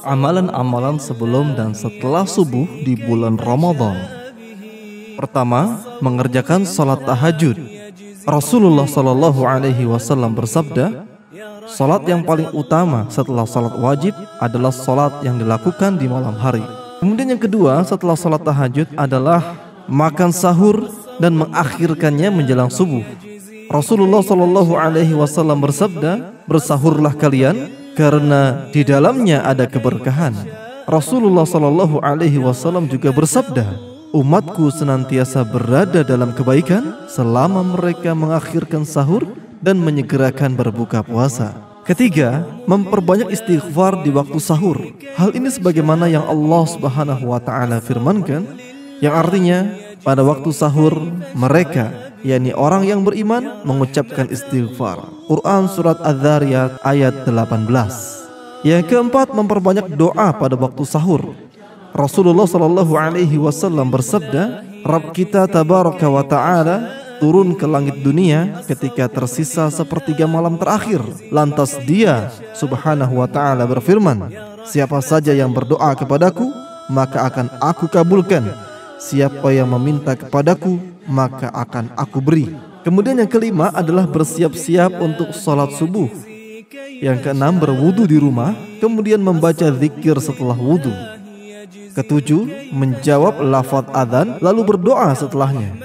Amalan-amalan sebelum dan setelah subuh di bulan Ramadan. Pertama, mengerjakan salat tahajud. Rasulullah Shallallahu Alaihi Wasallam bersabda, salat yang paling utama setelah salat wajib adalah salat yang dilakukan di malam hari. Kemudian yang kedua setelah salat tahajud adalah makan sahur dan mengakhirkannya menjelang subuh. Rasulullah Shallallahu Alaihi Wasallam bersabda, bersahurlah kalian karena di dalamnya ada keberkahan. Rasulullah Shallallahu Alaihi Wasallam juga bersabda, umatku senantiasa berada dalam kebaikan selama mereka mengakhirkan sahur dan menyegerakan berbuka puasa. Ketiga, memperbanyak istighfar di waktu sahur. Hal ini sebagaimana yang Allah Subhanahu wa taala firmankan, yang artinya pada waktu sahur mereka, yakni orang yang beriman, mengucapkan istighfar. Quran surat Az-Zariyat ayat 18. Yang keempat, memperbanyak doa pada waktu sahur. Rasulullah Shallallahu Alaihi Wasallam bersabda, Rabb kita tabaraka wa ta'ala turun ke langit dunia ketika tersisa sepertiga malam terakhir. Lantas dia Subhanahu wa ta'ala berfirman, siapa saja yang berdoa kepadaku, maka akan aku kabulkan. Siapa yang meminta kepadaku, maka akan aku beri. Kemudian yang kelima adalah bersiap-siap untuk sholat subuh. Yang keenam, berwudu di rumah, kemudian membaca zikir setelah wudu. Ketujuh, menjawab lafaz adzan lalu berdoa setelahnya.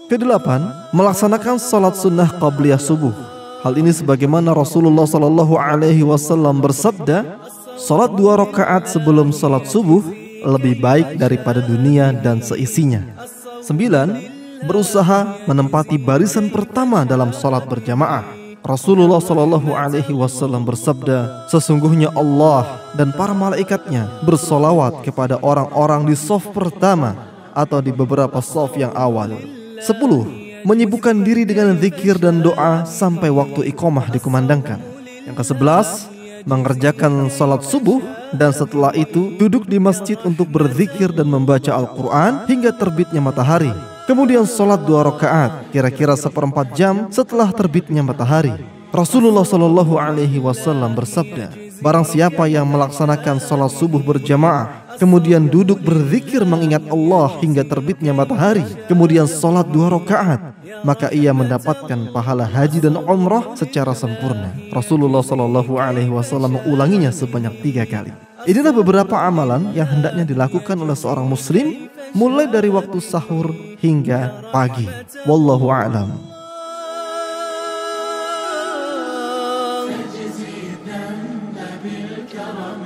Kedelapan, melaksanakan sholat sunnah qabliyah subuh. Hal ini sebagaimana Rasulullah Shallallahu Alaihi Wasallam bersabda, sholat 2 rakaat sebelum sholat subuh lebih baik daripada dunia dan seisinya. 9. Berusaha menempati barisan pertama dalam sholat berjamaah. Rasulullah Shallallahu Alaihi Wasallam bersabda, sesungguhnya Allah dan para malaikatnya bersolawat kepada orang-orang di shaf pertama atau di beberapa shaf yang awal. 10. Menyibukkan diri dengan zikir dan doa sampai waktu iqamah dikumandangkan. Yang ke-11, mengerjakan salat subuh dan setelah itu duduk di masjid untuk berzikir dan membaca Al-Quran hingga terbitnya matahari. Kemudian sholat 2 rakaat kira-kira 1/4 jam setelah terbitnya matahari. Rasulullah Shallallahu Alaihi Wasallam bersabda, barang siapa yang melaksanakan sholat subuh berjamaah, kemudian duduk berzikir mengingat Allah hingga terbitnya matahari, kemudian sholat 2 rakaat, maka ia mendapatkan pahala haji dan umrah secara sempurna. Rasulullah Shallallahu Alaihi Wasallam mengulanginya sebanyak 3 kali. Inilah beberapa amalan yang hendaknya dilakukan oleh seorang muslim mulai dari waktu sahur hingga pagi. Wallahu a'lam. تجزي الذنب بالكرم